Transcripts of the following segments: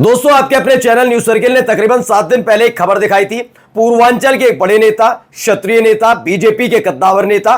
दोस्तों, आपके अपने चैनल न्यूज सर्किल ने तकरीबन 7 दिन पहले एक खबर दिखाई थी। पूर्वांचल के एक बड़े नेता, क्षत्रिय नेता, बीजेपी के कद्दावर नेता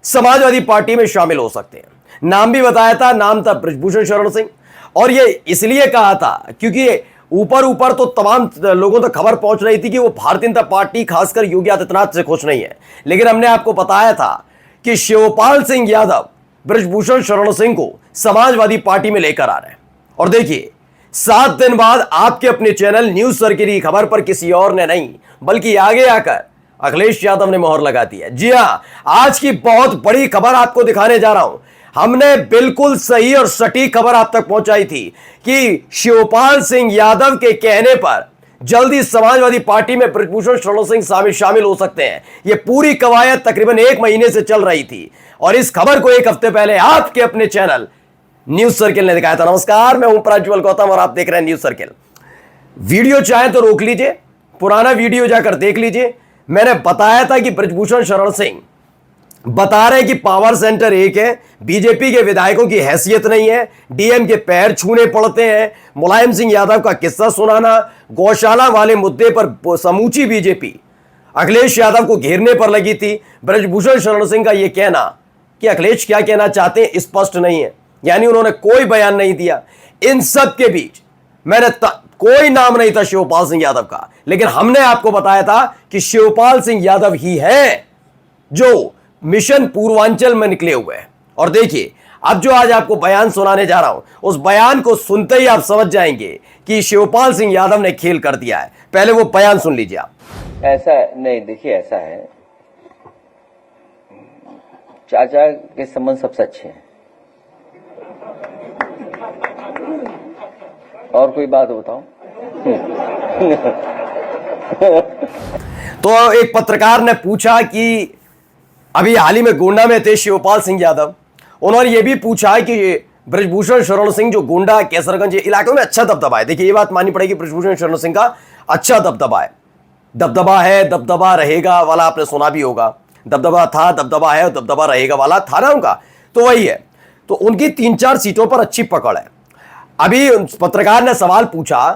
समाजवादी पार्टी में शामिल हो सकते हैं। नाम भी बताया था, नाम था बृजभूषण शरण सिंह। और ये इसलिए कहा था क्योंकि ऊपर ऊपर तो तमाम लोगों तक खबर पहुंच रही थी कि वो भारतीय जनता पार्टी खासकर योगी आदित्यनाथ से खुश नहीं है। लेकिन हमने आपको बताया था कि शिवपाल सिंह यादव बृजभूषण शरण सिंह को समाजवादी पार्टी में लेकर आ रहे हैं। और देखिए, 7 दिन बाद आपके अपने चैनल न्यूज सर्किल की खबर पर किसी और ने नहीं बल्कि आगे आकर अखिलेश यादव ने मोहर लगा दी है। जी हां, आज की बहुत बड़ी खबर आपको दिखाने जा रहा हूं। हमने बिल्कुल सही और सटीक खबर आप तक पहुंचाई थी कि शिवपाल सिंह यादव के कहने पर जल्दी समाजवादी पार्टी में बृजभूषण शरण सिंह शामिल हो सकते हैं। यह पूरी कवायद तकरीबन 1 महीने से चल रही थी और इस खबर को 1 हफ्ते पहले आपके अपने चैनल न्यूज सर्किल ने दिखाया था। नमस्कार, मैं हूं प्रज्वल गौतम और आप देख रहे हैं न्यूज सर्किल। वीडियो चाहे तो रोक लीजिए, पुराना वीडियो जाकर देख लीजिए। मैंने बताया था कि बृजभूषण शरण सिंह बता रहे कि पावर सेंटर एक है, बीजेपी के विधायकों की हैसियत नहीं है, डीएम के पैर छूने पड़ते हैं। मुलायम सिंह यादव का किस्सा सुनाना, गौशाला वाले मुद्दे पर समूची बीजेपी अखिलेश यादव को घेरने पर लगी थी। बृजभूषण शरण सिंह का यह कहना कि अखिलेश क्या कहना चाहते हैं स्पष्ट नहीं है, यानी उन्होंने कोई बयान नहीं दिया। इन सब के बीच मैंने कोई नाम नहीं था शिवपाल सिंह यादव का, लेकिन हमने आपको बताया था कि शिवपाल सिंह यादव ही है जो मिशन पूर्वांचल में निकले हुए हैं। और देखिए, अब जो आज आपको बयान सुनाने जा रहा हूं, उस बयान को सुनते ही आप समझ जाएंगे कि शिवपाल सिंह यादव ने खेल कर दिया है। पहले वो बयान सुन लीजिए आप। ऐसा नहीं, देखिए ऐसा है, चाचा के संबंध सबसे अच्छे हैं। और कोई बात बताओ। तो एक पत्रकार ने पूछा कि अभी हाल ही में गोंडा में थे शिवपाल सिंह यादव, उन्होंने ये भी पूछा कि बृजभूषण शरण सिंह जो गोंडा कैसरगंज इलाकों में अच्छा दबदबा है। देखिए, ये बात माननी पड़ेगी, बृजभूषण शरण सिंह का अच्छा दबदबा है। दबदबा है, दबदबा रहेगा वाला आपने सुना भी होगा। दबदबा था, दबदबा है, दबदबा रहेगा वाला था ना उनका, तो वही है। तो उनकी 3-4 सीटों पर अच्छी पकड़ है। अभी पत्रकार ने सवाल पूछा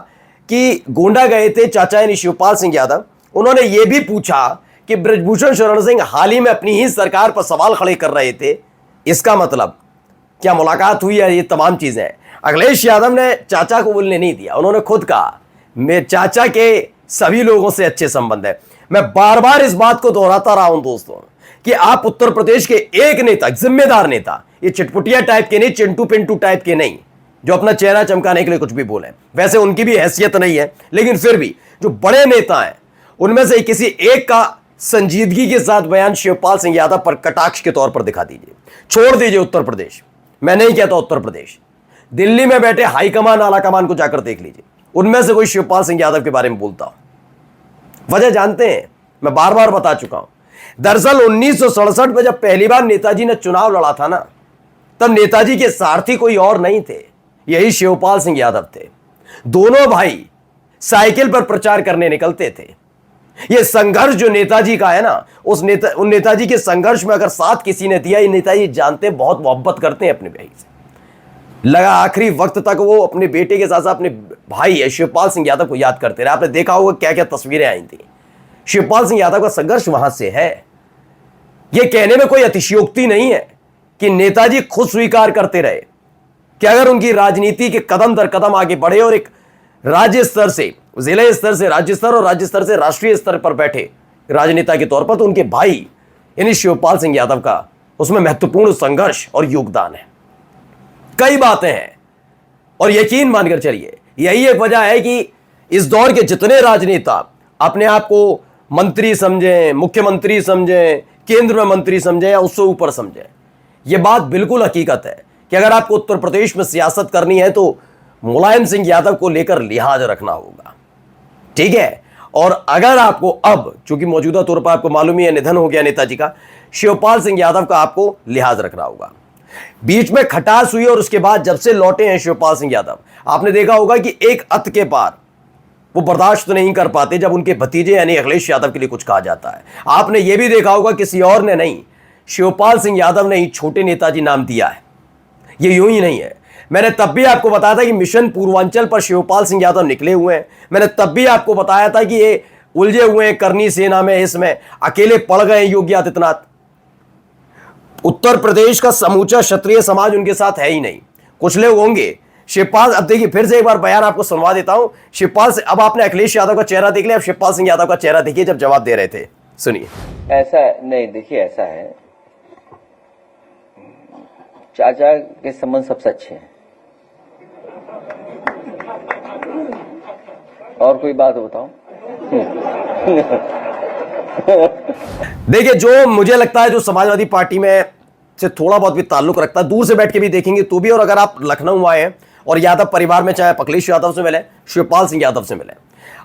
कि गोंडा गए थे चाचा यानी शिवपाल सिंह यादव, उन्होंने ये भी पूछा कि बृजभूषण शरण सिंह हाल ही में अपनी ही सरकार पर सवाल खड़े कर रहे थे, इसका मतलब क्या मुलाकात हुई है? ये तमाम चीजें अखिलेश यादव ने चाचा को बोलने नहीं दिया। उन्होंने खुद कहा मेरे चाचा के सभी लोगों से अच्छे संबंध है। मैं बार बार इस बात को दोहराता रहा हूं दोस्तों कि आप उत्तर प्रदेश के एक नेता, जिम्मेदार नेता, ये चिटपुटिया टाइप के नहीं, चिंटू पिंटू टाइप के नहीं, जो अपना चेहरा चमकाने के लिए कुछ भी बोले। वैसे उनकी भी हैसियत नहीं है, लेकिन फिर भी जो बड़े नेता हैं उनमें से किसी एक का संजीदगी के साथ बयान शिवपाल सिंह यादव पर कटाक्ष के तौर पर दिखा दीजिए। छोड़ दीजिए उत्तर प्रदेश, मैं नहीं कहता उत्तर प्रदेश, दिल्ली में बैठे हाईकमान आला कमान को जाकर देख लीजिए, उनमें से कोई शिवपाल सिंह यादव के बारे में बोलता हो। वजह जानते हैं, मैं बार बार बता चुका हूं। दरअसल 1967 में जब पहली बार नेताजी ने चुनाव लड़ा था ना, तब नेताजी के सारथी कोई और नहीं थे, यही शिवपाल सिंह यादव थे। दोनों भाई साइकिल पर प्रचार करने निकलते थे। यह संघर्ष जो नेताजी का है ना, उन नेताजी के संघर्ष में अगर साथ किसी ने दिया, ये नेताजी जानते, बहुत मोहब्बत करते हैं अपने भाई से। लगा आखिरी वक्त तक वो अपने बेटे के साथ साथ अपने भाई है शिवपाल सिंह यादव को याद करते रहे। आपने देखा होगा क्या क्या तस्वीरें आई थी। शिवपाल सिंह यादव का संघर्ष वहां से है। यह कहने में कोई अतिशयोक्ति नहीं है कि नेताजी खुद स्वीकार करते रहे कि अगर उनकी राजनीति के कदम दर कदम आगे बढ़े और एक राज्य स्तर से जिले स्तर से राज्य स्तर और राज्य स्तर से राष्ट्रीय स्तर पर बैठे राजनेता के तौर पर, तो उनके भाई यानी शिवपाल सिंह यादव का उसमें महत्वपूर्ण संघर्ष और योगदान है। कई बातें हैं और यकीन मानकर चलिए, यही एक वजह है कि इस दौर के जितने राजनेता अपने आप को मंत्री समझें, मुख्यमंत्री समझें, केंद्र में मंत्री समझें या उससे ऊपर समझें, यह बात बिल्कुल हकीकत है कि अगर आपको उत्तर प्रदेश में सियासत करनी है तो मुलायम सिंह यादव को लेकर लिहाज रखना होगा, ठीक है। और अगर आपको अब, चूंकि मौजूदा तौर पर आपको मालूम ही है निधन हो गया नेताजी का, शिवपाल सिंह यादव का आपको लिहाज रखना होगा। बीच में खटास हुई और उसके बाद जब से लौटे हैं शिवपाल सिंह यादव, आपने देखा होगा कि एक अत के पार वो बर्दाश्त नहीं कर पाते जब उनके भतीजे यानी अखिलेश यादव के लिए कुछ कहा जाता है। आपने यह भी देखा होगा किसी और ने नहीं, शिवपाल सिंह यादव ने ही छोटे नेताजी नाम दिया है। ये यूं ही नहीं है, मैंने तब भी आपको बताया था कि मिशन पूर्वांचल पर शिवपाल सिंह यादव निकले हुए हैं। मैंने तब भी आपको बताया था कि ये उलझे हुए हैं करनी सेना में, इसमें अकेले पड़ गए योगी आदित्यनाथ। उत्तर प्रदेश का समूचा क्षत्रिय समाज उनके साथ है ही नहीं, कुछ लोग होंगे। शिवपाल, अब देखिए फिर से एक बार बयान आपको सुनवा देता हूं शिवपाल से। अब आपने अखिलेश यादव का चेहरा देख लिया, अब शिवपाल सिंह यादव का चेहरा देखिए जब जवाब दे रहे थे, सुनिए। ऐसा नहीं, देखिए ऐसा है, चाचा के संबंध सबसे अच्छे हैं। और कोई बात बताऊं? देखिए, जो मुझे लगता है जो समाजवादी पार्टी में से थोड़ा बहुत भी ताल्लुक रखता है, दूर से बैठ के भी देखेंगे तो भी, और अगर आप लखनऊ आए हैं और यादव परिवार में चाहे अखिलेश यादव से मिले, शिवपाल सिंह यादव से मिले,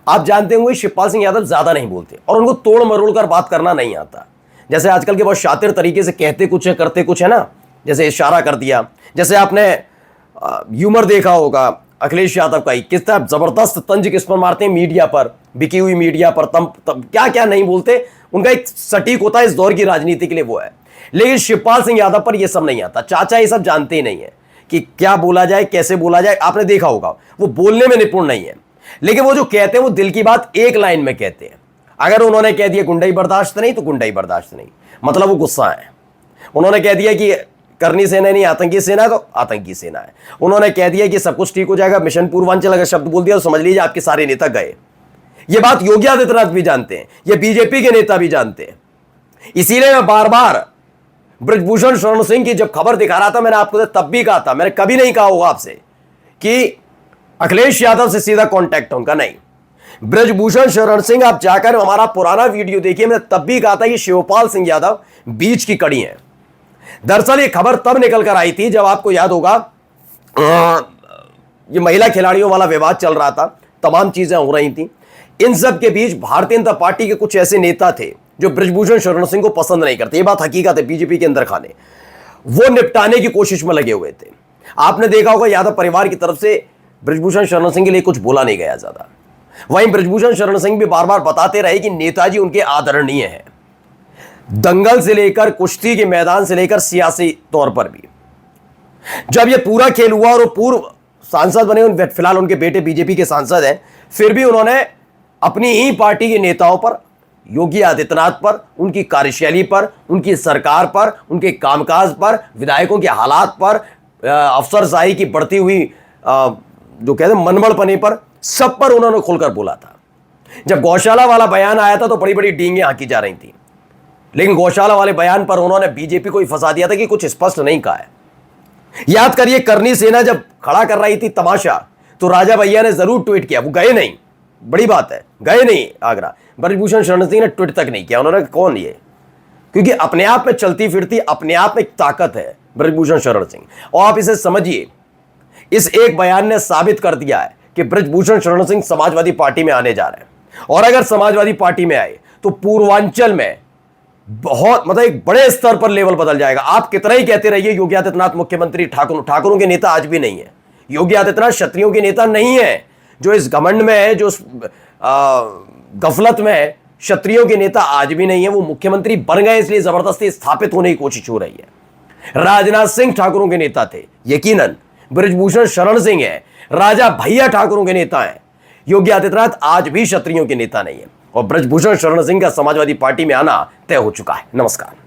आप जानते होंगे शिवपाल सिंह यादव ज्यादा नहीं बोलते और उनको तोड़ मरोड़ कर बात करना नहीं आता। जैसे आजकल के बहुत शातिर तरीके से कहते कुछ है करते कुछ है ना, जैसे इशारा कर दिया, जैसे आपने ह्यूमर देखा होगा अखिलेश यादव का ही, किस तरह जबरदस्त तंज किस पर मारते हैं मीडिया पर, बिकी हुई मीडिया पर, तब क्या क्या नहीं बोलते, उनका एक सटीक होता है इस दौर की राजनीति के लिए, वो है। लेकिन शिवपाल सिंह यादव पर यह सब नहीं आता। चाचा ये सब जानते ही नहीं है कि क्या बोला जाए, कैसे बोला जाए। आपने देखा होगा वो बोलने में निपुण नहीं है, लेकिन वो जो कहते हैं वो दिल की बात एक लाइन में कहते हैं। अगर उन्होंने कह दिया गुंडाई बर्दाश्त नहीं तो गुंडाई बर्दाश्त नहीं, मतलब वो गुस्सा है। उन्होंने कह दिया कि करनी सेना नहीं आतंकी सेना तो आतंकी सेना है। उन्होंने कह दिया कि सब कुछ ठीक हो जाएगा, मिशन पूर्वांचल, अगर शब्द बोल दिया तो समझ लीजिए आपके सारे नेता गए। ये बात योगी आदित्यनाथ भी जानते हैं, ये बीजेपी के नेता भी जानते हैं। इसीलिए मैं बार बार ब्रजभूषण शरण सिंह की जब खबर दिखा रहा था, मैंने आपको तब भी कहा था, मैंने कभी नहीं कहा होगा आपसे कि अखिलेश यादव से सीधा कांटेक्ट उनका नहीं। ब्रजभूषण शरण सिंह, आप जाकर हमारा पुराना वीडियो देखिए, मैंने तब भी कहा था कि शिवपाल सिंह यादव बीच की कड़ी है। दरअसल ये खबर तब निकल कर आई थी जब आपको याद होगा ये महिला खिलाड़ियों वाला विवाद चल रहा था, तमाम चीजें हो रही थी। इन सब के बीच भारतीय जनता पार्टी के कुछ ऐसे नेता थे जो ब्रजभूषण शरण सिंह को पसंद नहीं करते, ये बात हकीकत है, बीजेपी के अंदर खाने, वो निपटाने की कोशिश में लगे हुए थे। आपने देखा होगा यादव परिवार की तरफ से ब्रजभूषण शरण सिंह के लिए कुछ बोला नहीं गया ज्यादा। वहीं ब्रजभूषण शरण सिंह भी बार बार बताते रहे कि नेताजी उनके आदरणीय हैं, दंगल से लेकर कुश्ती के मैदान से लेकर सियासी तौर पर भी। जब यह पूरा खेल हुआ और वो पूर्व सांसद बने, फिलहाल उनके बेटे बीजेपी के सांसद हैं, फिर भी उन्होंने अपनी ही पार्टी के नेताओं पर, योगी आदित्यनाथ पर, उनकी कार्यशैली पर, उनकी सरकार पर, उनके कामकाज पर, विधायकों के हालात पर, अफसरशाही की बढ़ती हुई जो कहते हैं मनमड़पने पर, सब पर उन्होंने खुलकर बोला था। जब गौशाला वाला बयान आया था तो बड़ी बड़ी डींगे हाँकी जा रही थी, लेकिन गौशाला वाले बयान पर उन्होंने बीजेपी को ही फंसा दिया था कि कुछ स्पष्ट नहीं कहा है। याद करिए, करनी सेना जब खड़ा कर रही थी तमाशा, तो राजा भैया ने जरूर ट्वीट किया, वो गए नहीं, बड़ी बात है, गए नहीं आगरा। ब्रजभूषण शरण सिंह ने ट्वीट तक नहीं किया। उन्होंने कौन ये, क्योंकि अपने आप में चलती फिरती अपने आप में एक ताकत है ब्रजभूषण शरण सिंह। और आप इसे समझिए, इस एक बयान ने साबित कर दिया है कि ब्रजभूषण शरण सिंह समाजवादी पार्टी में आने जा रहे हैं। और अगर समाजवादी पार्टी में आए तो पूर्वांचल में बहुत, मतलब एक बड़े स्तर पर लेवल बदल जाएगा। आप कितना ही कहते रहिए योगी आदित्यनाथ मुख्यमंत्री, ठाकुरों के नेता आज भी नहीं है। योगी आदित्यनाथ क्षत्रियों के नेता नहीं है। जो इस घमंड में है, जो गफलत में है, क्षत्रियों के नेता आज भी नहीं है। वो मुख्यमंत्री बन गए इसलिए जबरदस्ती स्थापित होने की कोशिश हो रही है। राजनाथ सिंह ठाकुरों के नेता थे, यकीनन। ब्रजभूषण शरण सिंह है, राजा भैया ठाकुरों के नेता हैं। योगी आदित्यनाथ आज भी क्षत्रियों के नेता नहीं है। और ब्रजभूषण शरण सिंह का समाजवादी पार्टी में आना तय हो चुका है। नमस्कार।